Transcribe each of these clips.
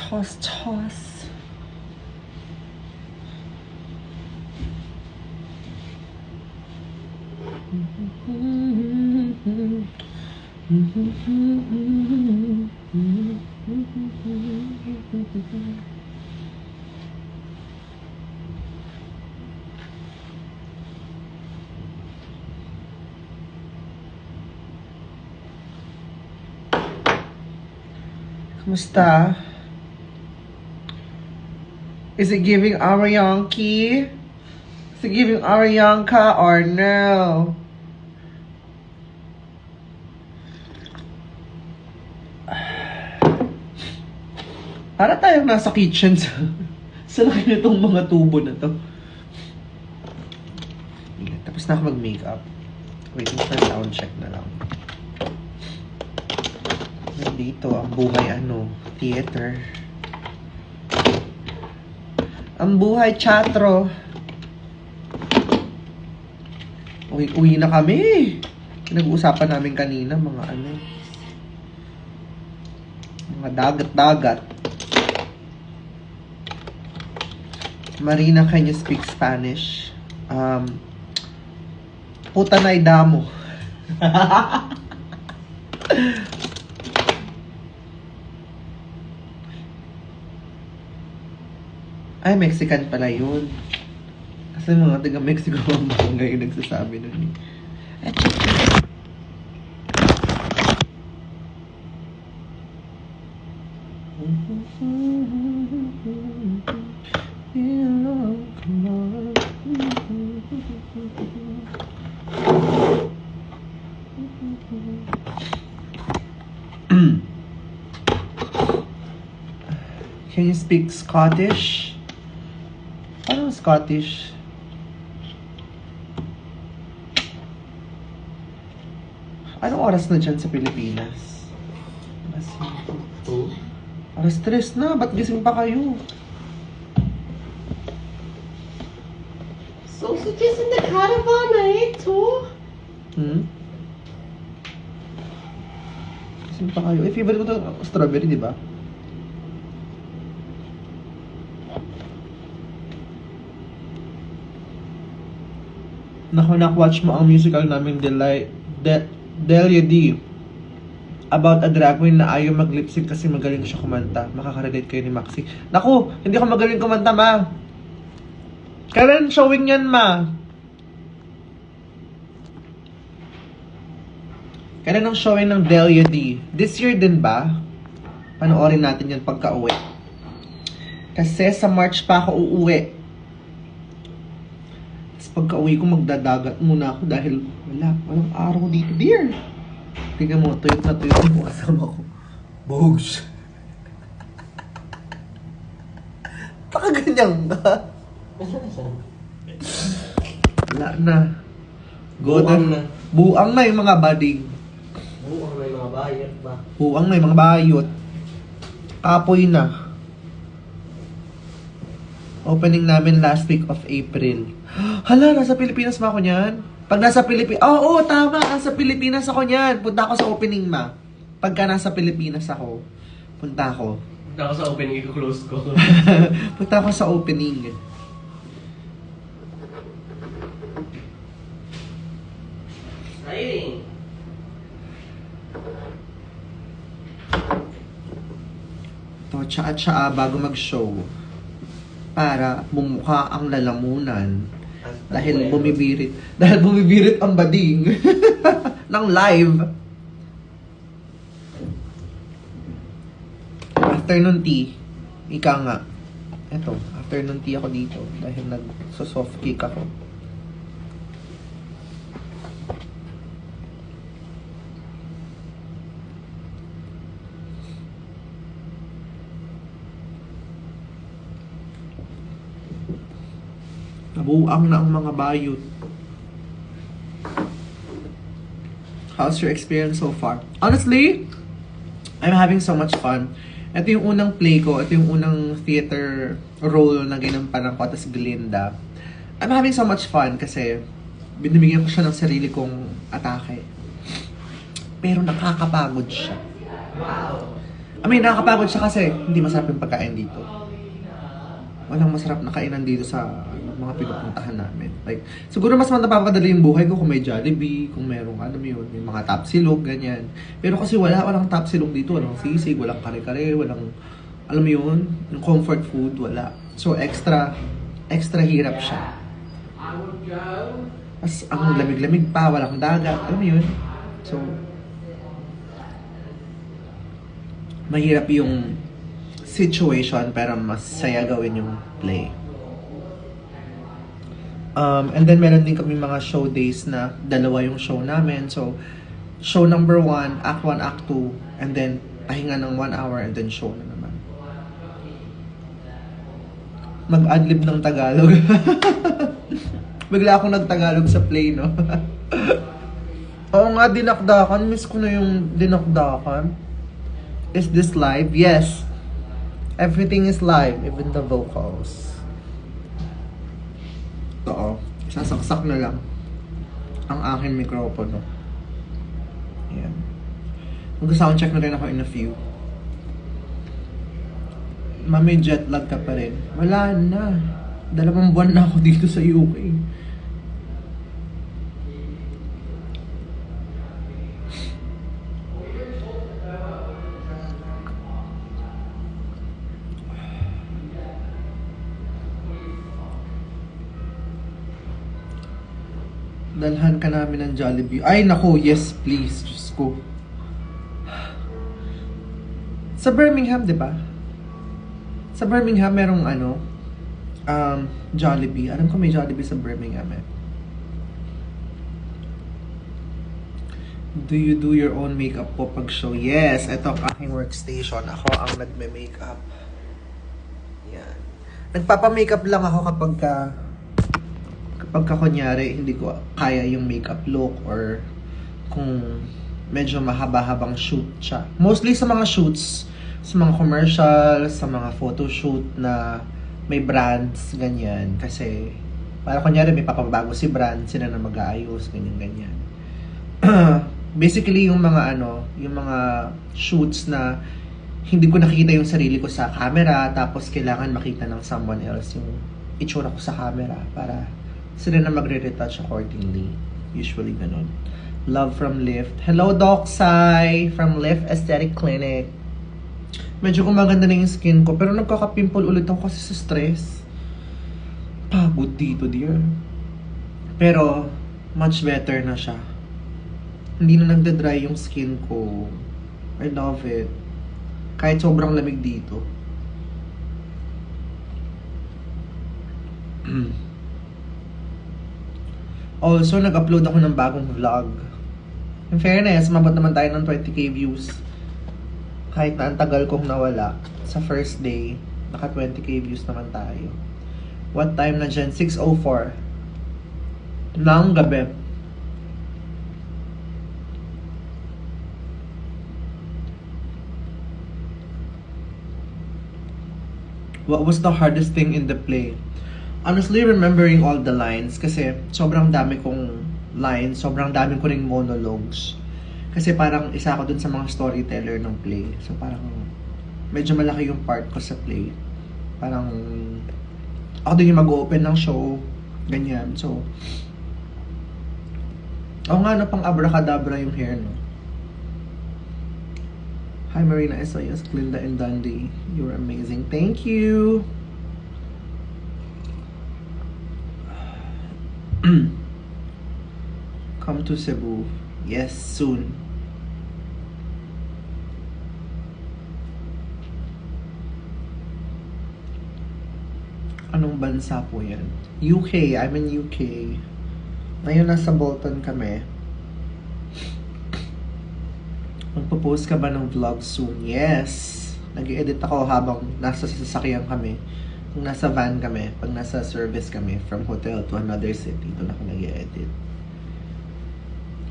Toss, toss. Kumusta? Is it giving Arianki? Is it giving Arianka or no? Para tayong nasa kitchen sa laki nitong mga tubo na to. Tapos na ako mag-makeup. Waiting for sound check na lang. Dito ang buhay theater. Ang buhay chatro. Uwi na kami. Pinag-uusapan namin kanina mga mga dagat-dagat. Marina, can you speak Spanish? Puta na idamo. Ay, Mexican pala yun. Kasi mga taga-Mexico ang mga ngayon nagsasabi nun. Can you speak Scottish? Paano Scottish? Anong oras na dyan sa Pilipinas? Alas 3 na, ba't gising pa kayo? Sausages in the caravan, too? Gising pa kayo. Favorite ko ito, strawberry, di ba? Watch mo ang musical namin Delia D. About a drag queen na ayaw mag-lip-sync kasi magaling siya kumanta. Makaka-relate kayo ni Maxi. Naku, hindi ako magaling kumanta, ma. Kailan showing yan, ma? Kailan ang showing ng Delia D? This year din ba? Panoorin natin yan pagka-uwi. Kasi sa March pa ako uuwi. Pagka-uwi ko, magdadagat muna ako dahil walang araw dito. Dear! Tingnan mo, tuyot na tuyot yung kasama ko. Bogs! Baka ganyan ba? Wala na. Buang na. Buang na yung mga bading. Buang na yung mga bayot ba? Buang na yung mga bayot. Kapoy na. Opening namin last week of April. Hala, nasa Pilipinas ba ako niyan? Pag nasa Pilipinas... Oo, tama. Nasa Pilipinas ako niyan. Punta ako sa opening, ma. Pagka nasa Pilipinas ako, punta ako. Punta ako sa opening, i-close ko. Punta ako sa opening. Exciting! To, tsaa-tsaa bago mag-show. Para bumukha ang lalamunan. Dahil bumibirit ang bading ng live. Afternoon tea. Ika nga. Eto, afternoon tea ako dito. Dahil nag-soft cake ako. Nabuang na ang mga bayot. How's your experience so far? Honestly, I'm having so much fun. Ito yung unang play ko. Ito yung unang theater role na ginampanan ko as Glinda. I'm having so much fun kasi binibigyan ko siya ng sarili kong atake. Pero nakakapagod siya. Wow! I mean, nakakapagod siya kasi hindi masarap yung pagkain dito. Walang masarap na kainan dito sa mga pinupuntahan namin. Like, siguro mas napapadali yung buhay ko kung may Jollibee, kung merong ano yun, yung mga tapsilog, ganyan. Pero kasi walang tapsilog dito, walang sisig, walang kare-kare, walang, alam mo yun, yung comfort food, wala. So, extra hirap siya. As ang lamig-lamig pa, walang dagat, alam mo yun. So, mahirap yung situation pero masaya gawin yung play. And then meron din kami mga show days na dalawa yung show namin. So, show number 1, act 1, act 2, and then pahinga ng 1 hour and then show na naman. Mag-adlib ng Tagalog. Bigla akong nag-Tagalog sa play, no? Oo nga, dinakdakan. Miss ko na yung dinakdakan. Is this live? Yes. Everything is live, even the vocals. Oo. Sasaksak na lang ang aking mikropono. Ayan. Mag-soundcheck na rin ako in a few. May jet lag ka pa rin. Wala na. 2 buwan na ako dito sa UK. Dalhan ka namin ng Jollibee. Ay, nako, yes, please. Diyos ko. Sa Birmingham, di ba? Sa Birmingham, merong Jollibee. Alam ko may Jollibee sa Birmingham eh. Do you do your own makeup po pag show? Yes, ito ang aking workstation. Ako ang nagme-makeup. Yan. Nagpapa-makeup lang ako kapag kunyari hindi ko kaya yung makeup look or kung medyo mahaba-habang shoot siya. Mostly sa mga shoots, sa mga commercial, sa mga photoshoot na may brands, ganyan. Kasi, para kunyari may papabago si brand, sila na mag-aayos, ganyan-ganyan. Basically, yung mga yung mga shoots na hindi ko nakikita yung sarili ko sa camera, tapos kailangan makita ng someone else yung itsura ko sa camera para sila na magre-retouch accordingly. Usually ganun. Love from Lift. Hello, Doc Sai from Lift Aesthetic Clinic. Medyo gumaganda na yung skin ko, pero nagkaka-pimple ulit ako kasi sa stress. Pagod dito, dear. Pero, much better na siya. Hindi na nagda-dry yung skin ko. I love it. Kahit sobrang lamig dito. Also, nag-upload ako ng bagong vlog. In fairness, mabot naman tayo ng 20k views. Kahit na ang tagal kong nawala. Sa first day, naka 20k views naman tayo. What time na dyan? 6:04 ng gabi. What was the hardest thing in the play? Honestly, remembering all the lines kasi sobrang dami kong lines, sobrang dami ko ring monologues. Kasi parang isa ako dun sa mga storyteller ng play. So parang medyo malaki yung part ko sa play. Parang ako din yung mag-open ng show, ganyan. So, nga pang abracadabra yung hair, no? Hi Marina Esayas, Glinda and Dundee. You're amazing. Thank you! Come to Cebu. Yes, soon. Anong bansa po yan? UK. I'm in UK. Ngayon nasa Bolton kami. Magpo-post ka ba ng vlog soon? Yes. Nag-edit ako habang nasa sasakyan kami. Kung nasa van kami, pag nasa service kami, from hotel to another city, doon ako nag-edit.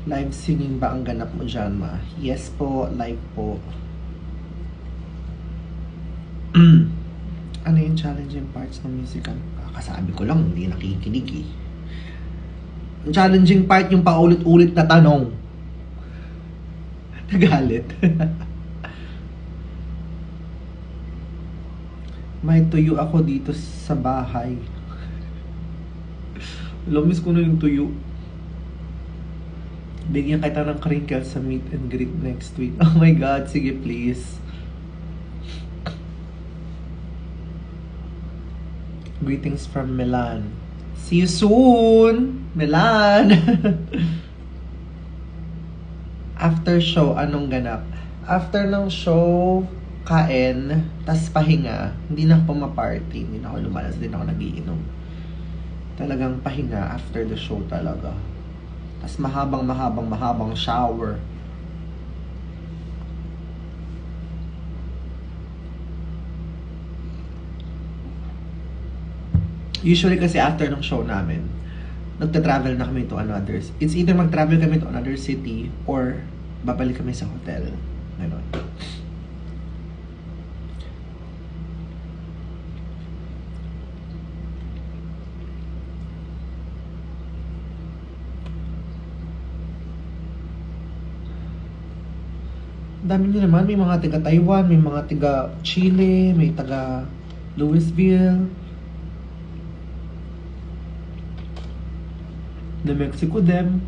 Live singing ba ang ganap mo dyan, ma? Yes po, live po. Ano yung challenging parts ng musical? Kakasabi ko lang, hindi nakikinig eh. Ang challenging part, yung paulit-ulit na tanong. Nagalit. May tuyo ako dito sa bahay. Miss ko na yung tuyo. Bigyan kita ng crinkle sa meet and greet next week. Oh my God, sige please. Greetings from Milan. See you soon, Milan! After show, anong ganap? After ng show, kain, tas pahinga. Hindi na ako pumaparty, hindi na ako lumalas, hindi na ako nagiinom. Talagang pahinga after the show talaga. Tas mahabang shower. Usually kasi after ng show namin, nagta-travel na kami to another. It's either mag-travel kami to another city or babalik kami sa hotel. Ganon. Dami nyo naman. May mga taga Taiwan, may mga taga Chile, may taga Louisville, na Mexico din.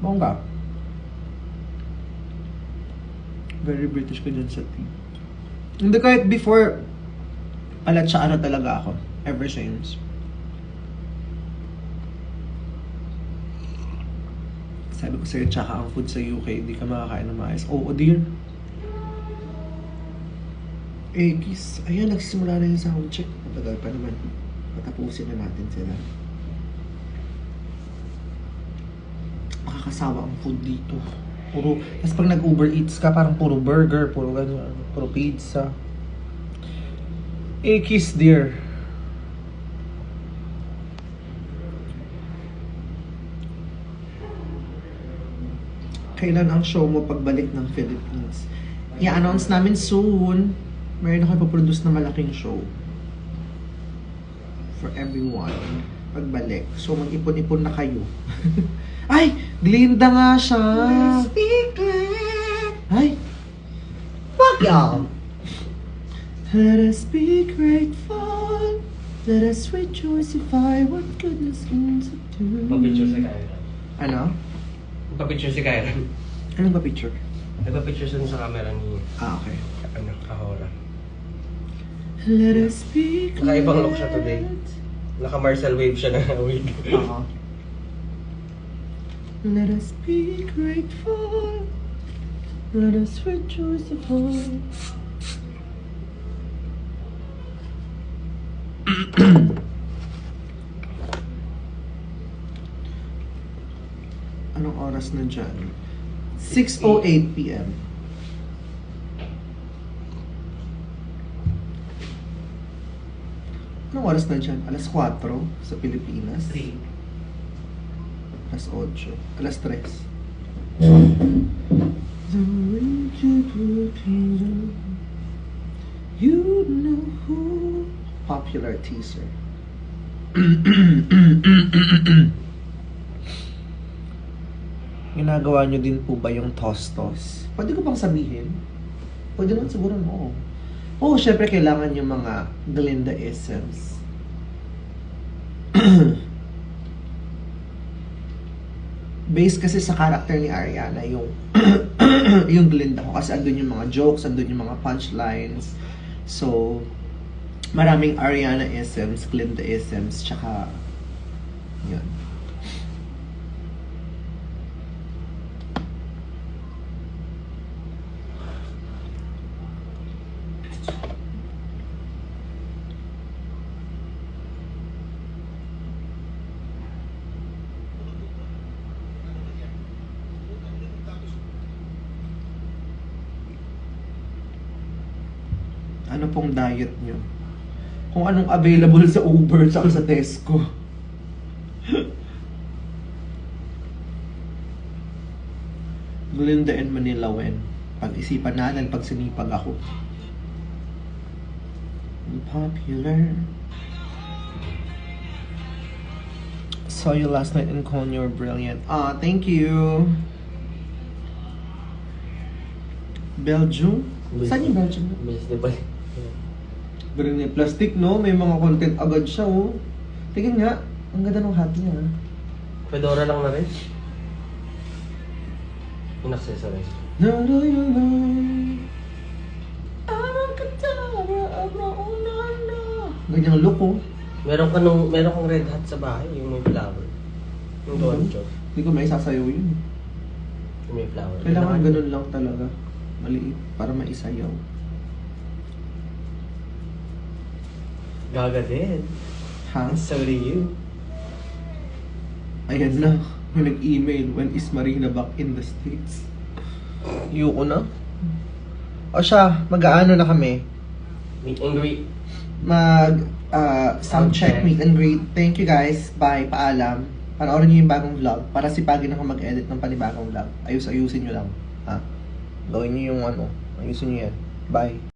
Bongga. Very British ka dyan sa team. Hindi, kahit before, alat siya ano talaga ako. Ever since. Sabi ko sa'yo, tsaka ang food sa UK, hindi ka makakain ng maayos. Oh, dear. Eh, kiss. Ayan, nagsisimula na yung sound check. Matagal pa naman. Patapusin na natin sila. Makakasawa ang food dito. Puro, tapos pag nag-Uber Eats ka, parang puro burger, puro gano'n, puro pizza. Eh, kiss, dear. Kailan ang show mo pagbalik ng Philippines? I-announce namin soon. Mayroon ako ipaproduce na malaking show. For everyone. Pagbalik. So, mag-ipon-ipon na kayo. Ay! Glinda nga siya! Ay! Fuck y'all! Let us be grateful. Let us rejoicify what goodness means to do. Pa-picture si Kyra. Ano? Pa-picture si Kyra. Anong ba picture? Nagpa-picture siya sa camera ni Okay. Kahora. Let us be glad. Nakaibang look siya today. Naka-Marcel Wave siya na wig. Oo. Let us be grateful. Let us rejoice upon. Anong oras na dyan? 6:08 p.m. Anong oras na dyan? Alas 4 sa Pilipinas. Alas 8. Alas 3. You know who? Popular teaser. Ginagawa nyo din po ba yung tostos? Pwede ko bang sabihin? Pwede naman siguro mo. Oo, syempre kailangan yung mga Glinda-isms. Based kasi sa character ni Ariana, yung yung Glinda ko. Kasi andun yung mga jokes, andun yung mga punchlines. So, maraming Ariana-isms, Glinda-isms, tsaka yun. Ano pong diet nyo? Kung anong available sa Uber at sa Tesco. Glinda and Manila Wen. Pag-isipan natin pag sinipag ako. Popular. Saw you last night in Cologne, you were brilliant. Ah, thank you. Belgium? Saan yung Belgium? Galing niya. Plastic, no? May mga content agad siya, oh. Tingin nga. Ang ganda ng hat niya, ah. Fedora lang na rin. Yung accessories. No, no, no, no. Abracadabra, ganyang look, oh. Meron kang red hat sa bahay, yung may flower. Yung doncho. Hindi ko may sasayaw yun. Yung may flower. Kailangan ganun lang talaga. Maliit. Para maisayaw. Gaga din. Ha? So do you. Ayan na. May nag-email. When is Marina back in the States? Yuko na. O siya, mag-aano na kami. Meet and greet. Sound check, meet and greet. Thank you guys. Bye. Paalam. Panoorin niyo yung bagong vlog. Para sipagin ako mag-edit ng panibagong vlog. Ayusin niyo lang. Ha? Gawin niyo yung ano. Ayusin niyo yan. Bye.